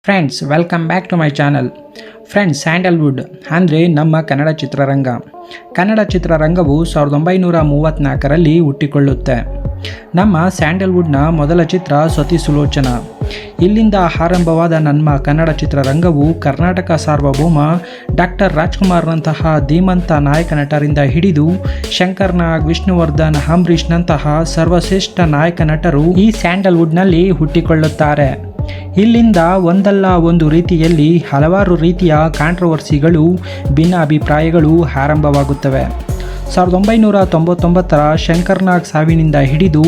Friends, welcome back to my channel. Friends, Sandalwood ಅಂದರೆ ನಮ್ಮ ಕನ್ನಡ ಚಿತ್ರರಂಗ. ಕನ್ನಡ ಚಿತ್ರರಂಗವು 1934ರಲ್ಲಿ ಹುಟ್ಟಿಕೊಳ್ಳುತ್ತೆ. ನಮ್ಮ ಸ್ಯಾಂಡಲ್ವುಡ್ನ ಮೊದಲ ಚಿತ್ರ ಸತಿ ಸುಲೋಚನಾ. ಇಲ್ಲಿಂದ ಆರಂಭವಾದ ನಮ್ಮ ಕನ್ನಡ ಚಿತ್ರರಂಗವು ಕರ್ನಾಟಕ ಸಾರ್ವಭೌಮ ಡಾಕ್ಟರ್ ರಾಜ್ಕುಮಾರ್ನಂತಹ ಧೀಮಂತ ನಾಯಕ ನಟರಿಂದ ಹಿಡಿದು ಶಂಕರ್ ನಾಗ್, ವಿಷ್ಣುವರ್ಧನ್, ಅಂಬರೀಷ್ನಂತಹ ಸರ್ವಶ್ರೇಷ್ಠ ನಾಯಕ ನಟರು ಈ ಸ್ಯಾಂಡಲ್ವುಡ್ನಲ್ಲಿ ಹುಟ್ಟಿಕೊಳ್ಳುತ್ತಾರೆ. ಇಲ್ಲಿಂದ ಒಂದಲ್ಲ ಒಂದು ರೀತಿಯಲ್ಲಿ ಹಲವಾರು ರೀತಿಯ ಕಾಂಟ್ರವರ್ಸಿಗಳು, ಭಿನ್ನಾಭಿಪ್ರಾಯಗಳು ಆರಂಭವಾಗುತ್ತವೆ. 1999ರ ಶಂಕರ್ ನಾಗ್ ಸಾವಿನಿಂದ ಹಿಡಿದು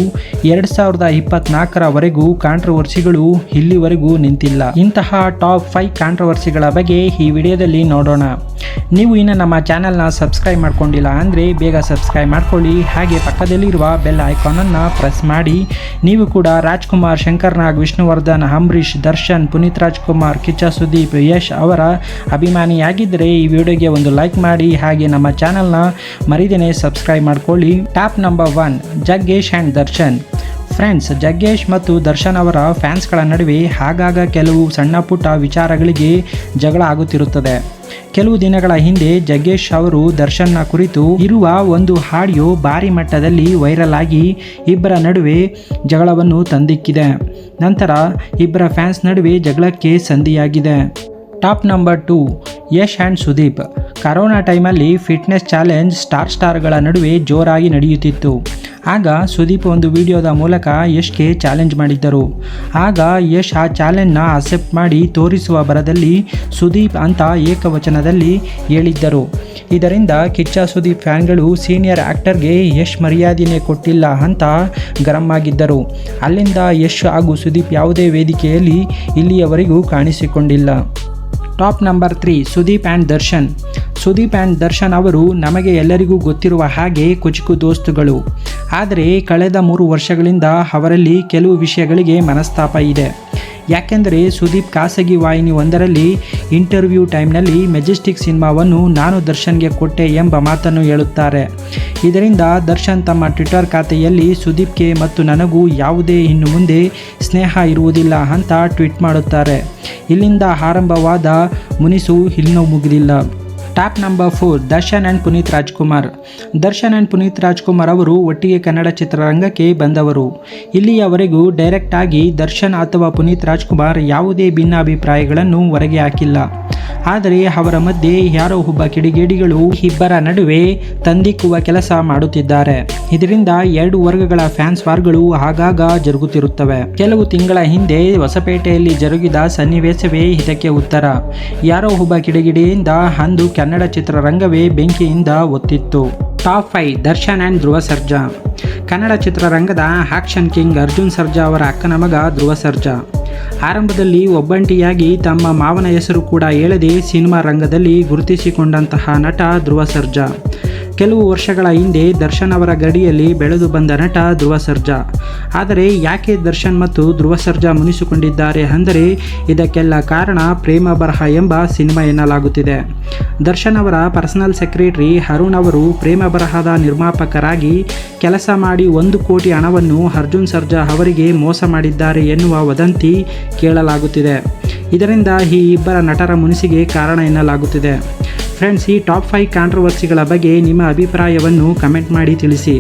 2024ರವರೆಗೂ ಕಾಂಟ್ರವರ್ಸಿಗಳು ಇಲ್ಲಿವರೆಗೂ ನಿಂತಿಲ್ಲ. ಇಂತಹ ಟಾಪ್ 5 ಕಾಂಟ್ರವರ್ಸಿಗಳ ಬಗ್ಗೆ ಈ ವಿಡಿಯೋದಲ್ಲಿ ನೋಡೋಣ. ನೀವು ಇನ್ನು ನಮ್ಮ ಚಾನಲ್ನ ಸಬ್ಸ್ಕ್ರೈಬ್ ಮಾಡ್ಕೊಂಡಿಲ್ಲ ಅಂದರೆ ಬೇಗ ಸಬ್ಸ್ಕ್ರೈಬ್ ಮಾಡ್ಕೊಳ್ಳಿ. ಹಾಗೆ ಪಕ್ಕದಲ್ಲಿರುವ ಬೆಲ್ ಐಕಾನನ್ನು ಪ್ರೆಸ್ ಮಾಡಿ. ನೀವು ಕೂಡ ರಾಜ್ಕುಮಾರ್, ಶಂಕರ್ ನಾಗ್, ವಿಷ್ಣುವರ್ಧನ್, ಅಂಬರೀಷ್, ದರ್ಶನ್, ಪುನೀತ್ ರಾಜ್ಕುಮಾರ್, ಕಿಚ್ಚ ಸುದೀಪ್, ಯಶ್ ಅವರ ಅಭಿಮಾನಿಯಾಗಿದ್ದರೆ ಈ ವಿಡಿಯೋಗೆ ಒಂದು ಲೈಕ್ ಮಾಡಿ. ಹಾಗೆ ನಮ್ಮ ಚಾನಲ್ನ ಮರಿದೇನೆ ಸಬ್ಸ್ಕ್ರೈಬ್ ಮಾಡ್ಕೊಳ್ಳಿ. Top number 1, Jaggesh and Darshan. Friends, Jaggesh ಮತ್ತು ದರ್ಶನ್ ಅವರ ಫ್ಯಾನ್ಸ್ಗಳ ನಡುವೆ ಆಗಾಗ ಕೆಲವು ಸಣ್ಣ ಪುಟ್ಟ ವಿಚಾರಗಳಿಗೆ ಜಗಳ ಆಗುತ್ತಿರುತ್ತದೆ. ಕೆಲವು ದಿನಗಳ ಹಿಂದೆ ಜಗ್ಗೇಶ್ ಅವರು ದರ್ಶನ್ನ ಕುರಿತು ಇರುವ ಒಂದು ಆಡಿಯೋ ಭಾರಿ ಮಟ್ಟದಲ್ಲಿ ವೈರಲ್ ಆಗಿ ಇಬ್ಬರ ನಡುವೆ ಜಗಳವನ್ನು ತಂದಿಕ್ಕಿದೆ. ನಂತರ ಇಬ್ಬರ ಫ್ಯಾನ್ಸ್ ನಡುವೆ ಜಗಳಕ್ಕೆ ಸಂಧಿಯಾಗಿದೆ. Top number 2, Yash and Sudeep. Corona ಟೈಮಲ್ಲಿ ಫಿಟ್ನೆಸ್ ಚಾಲೆಂಜ್ ಸ್ಟಾರ್ಗಳ ನಡುವೆ ಜೋರಾಗಿ ನಡೆಯುತ್ತಿತ್ತು. ಆಗ ಸುದೀಪ್ ಒಂದು ವಿಡಿಯೋದ ಮೂಲಕ ಯಶ್ಗೆ ಚಾಲೆಂಜ್ ಮಾಡಿದ್ದರು. ಆಗ ಯಶ್ ಆ ಚಾಲೆಂಜ್ನ ಅಕ್ಸೆಪ್ಟ್ ಮಾಡಿ ತೋರಿಸುವ ಬರದಲ್ಲಿ ಸುದೀಪ್ ಅಂತ ಏಕವಚನದಲ್ಲಿ ಹೇಳಿದ್ದರು. ಇದರಿಂದ ಕಿಚ್ಚ ಸುದೀಪ್ ಫ್ಯಾನ್ಗಳು ಸೀನಿಯರ್ ಆ್ಯಕ್ಟರ್ಗೆ ಯಶ್ ಮರ್ಯಾದೆಯೇ ಕೊಟ್ಟಿಲ್ಲ ಅಂತ ಗರಂ ಆಗಿದ್ದರು. ಅಲ್ಲಿಂದ ಯಶ್ ಹಾಗೂ ಸುದೀಪ್ ಯಾವುದೇ ವೇದಿಕೆಯಲ್ಲಿ ಇಲ್ಲಿಯವರೆಗೂ ಕಾಣಿಸಿಕೊಂಡಿಲ್ಲ. Top number 3, Sudeep and Darshan. Sudeep and Darshan ಅವರು ನಮಗೆ ಎಲ್ಲರಿಗೂ ಗೊತ್ತಿರುವ ಹಾಗೆ ಕುಚುಕು ದೋಸ್ತುಗಳು. ಆದರೆ ಕಳೆದ 3 ವರ್ಷಗಳಿಂದ ಅವರಲ್ಲಿ ಕೆಲವು ವಿಷಯಗಳಿಗೆ ಮನಸ್ತಾಪ ಇದೆ. ಯಾಕೆಂದರೆ ಸುದೀಪ್ ಖಾಸಗಿ ವಾಹಿನಿ ಒಂದರಲ್ಲಿ ಇಂಟರ್ವ್ಯೂ ಟೈಮ್ನಲ್ಲಿ ಮೆಜೆಸ್ಟಿಕ್ ಸಿನಿಮಾವನ್ನು ನಾನು ದರ್ಶನ್ಗೆ ಕೊಟ್ಟೆ ಎಂಬ ಮಾತನ್ನು ಹೇಳುತ್ತಾರೆ. ಇದರಿಂದ ದರ್ಶನ್ ತಮ್ಮ ಟ್ವಿಟರ್ ಖಾತೆಯಲ್ಲಿ ಸುದೀಪ್ಗೆ ಮತ್ತು ನನಗೂ ಯಾವುದೇ ಇನ್ನು ಮುಂದೆ ಸ್ನೇಹ ಇರುವುದಿಲ್ಲ ಅಂತ ಟ್ವೀಟ್ ಮಾಡುತ್ತಾರೆ. ಇಲ್ಲಿಂದ ಆರಂಭವಾದ ಮುನಿಸು ಇನ್ನೂ ಮುಗಿದಿಲ್ಲ. Top number 4, Darshan and Puneeth Rajkumar. Darshan and Puneeth Rajkumar ಅವರು ಒಟ್ಟಿಗೆ ಕನ್ನಡ ಚಿತ್ರರಂಗಕ್ಕೆ ಬಂದವರು. ಇಲ್ಲಿಯವರೆಗೂ ಡೈರೆಕ್ಟ್ ಆಗಿ ದರ್ಶನ್ ಅಥವಾ ಪುನೀತ್ ರಾಜ್ಕುಮಾರ್ ಯಾವುದೇ ಭಿನ್ನಾಭಿಪ್ರಾಯಗಳನ್ನು ಹೊರಗೆ ಹಾಕಿಲ್ಲ. ಆದರೆ ಅವರ ಮಧ್ಯೆ ಯಾರೋ ಒಬ್ಬ ಕಿಡಿಗೇಡಿಗಳು ಇಬ್ಬರ ನಡುವೆ ತಂದಿಕ್ಕುವ ಕೆಲಸ ಮಾಡುತ್ತಿದ್ದಾರೆ. ಇದರಿಂದ 2 ವರ್ಗಗಳ ಫ್ಯಾನ್ಸ್ ವಾರ್ಗಳು ಆಗಾಗ ಜರುಗುತ್ತಿರುತ್ತವೆ. ಕೆಲವು ತಿಂಗಳ ಹಿಂದೆ ಹೊಸಪೇಟೆಯಲ್ಲಿ ಜರುಗಿದ ಸನ್ನಿವೇಶವೇ ಇದಕ್ಕೆ ಉತ್ತರ. ಯಾರೋ ಒಬ್ಬ ಕಿಡಿಗೇಡಿಯಿಂದ ಅಂದು ಕನ್ನಡ ಚಿತ್ರರಂಗವೇ ಬೆಂಕಿಯಿಂದ ಒತ್ತಿತ್ತು. Top 5, Darshan and Dhruva Sarja. ಕನ್ನಡ ಚಿತ್ರರಂಗದ ಆಕ್ಷನ್ ಕಿಂಗ್ ಅರ್ಜುನ್ ಸರ್ಜಾ ಅವರ ಅಕ್ಕನ ಮಗ ಧ್ರುವ ಸರ್ಜಾ. ಆರಂಭದಲ್ಲಿ ಒಬ್ಬಂಟಿಯಾಗಿ ತಮ್ಮ ಮಾವನ ಹೆಸರು ಕೂಡ ಹೇಳದೆ ಸಿನಿಮಾ ರಂಗದಲ್ಲಿ ಗುರುತಿಸಿಕೊಂಡಂತಹ ನಟ ಧ್ರುವ ಸರ್ಜಾ. ಕೆಲವು ವರ್ಷಗಳ ಹಿಂದೆ ದರ್ಶನ್ ಅವರ ಗಡಿಯಲ್ಲಿ ಬೆಳೆದು ಬಂದ ನಟ ಧ್ರುವ ಸರ್ಜಾ. ಆದರೆ ಯಾಕೆ ದರ್ಶನ್ ಮತ್ತು ಧ್ರುವ ಸರ್ಜಾ ಮುನಿಸಿಕೊಂಡಿದ್ದಾರೆ ಅಂದರೆ ಇದಕ್ಕೆಲ್ಲ ಕಾರಣ ಪ್ರೇಮ ಬರಹ ಎಂಬ ಸಿನಿಮಾ ಎನ್ನಲಾಗುತ್ತಿದೆ. ದರ್ಶನ್ ಅವರ ಪರ್ಸನಲ್ ಸೆಕ್ರೆಟರಿ ಅರುಣ್ ಅವರು ಪ್ರೇಮ ಬರಹದ ನಿರ್ಮಾಪಕರಾಗಿ ಕೆಲಸ ಮಾಡಿ 1 ಕೋಟಿ ಹಣವನ್ನು ಅರ್ಜುನ್ ಸರ್ಜಾ ಅವರಿಗೆ ಮೋಸ ಮಾಡಿದ್ದಾರೆ ಎನ್ನುವ ವದಂತಿ ಕೇಳಲಾಗುತ್ತಿದೆ. ಇದರಿಂದ ಈ ಇಬ್ಬರ ನಟರ ಮುನಿಸಿಗೆ ಕಾರಣ ಎನ್ನಲಾಗುತ್ತಿದೆ. ಫ್ರೆಂಡ್ಸ್, ಈ ಟಾಪ್ 5 ಕಾಂಟ್ರವರ್ಸಿಗಳ ಬಗ್ಗೆ ನಿಮ್ಮ ಅಭಿಪ್ರಾಯವನ್ನು ಕಮೆಂಟ್ ಮಾಡಿ ತಿಳಿಸಿ.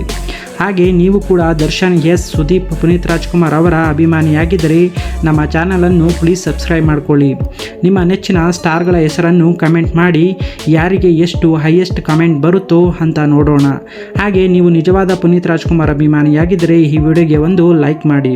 ಹಾಗೆ ನೀವು ಕೂಡ ದರ್ಶನ್, ಯಶ್, ಸುದೀಪ್, ಪುನೀತ್ ರಾಜ್ಕುಮಾರ್ ಅವರ ಅಭಿಮಾನಿಯಾಗಿದ್ದರೆ ನಮ್ಮ ಚಾನಲನ್ನು ಪ್ಲೀಸ್ ಸಬ್ಸ್ಕ್ರೈಬ್ ಮಾಡಿಕೊಳ್ಳಿ. ನಿಮ್ಮ ನೆಚ್ಚಿನ ಸ್ಟಾರ್ಗಳ ಹೆಸರನ್ನು ಕಮೆಂಟ್ ಮಾಡಿ. ಯಾರಿಗೆ ಎಷ್ಟು ಹೈಯೆಸ್ಟ್ ಕಮೆಂಟ್ ಬರುತ್ತೋ ಅಂತ ನೋಡೋಣ. ಹಾಗೆ ನೀವು ನಿಜವಾದ ಪುನೀತ್ ರಾಜ್ಕುಮಾರ್ ಅಭಿಮಾನಿಯಾಗಿದ್ದರೆ ಈ ವಿಡಿಯೋಗೆ ಒಂದು ಲೈಕ್ ಮಾಡಿ.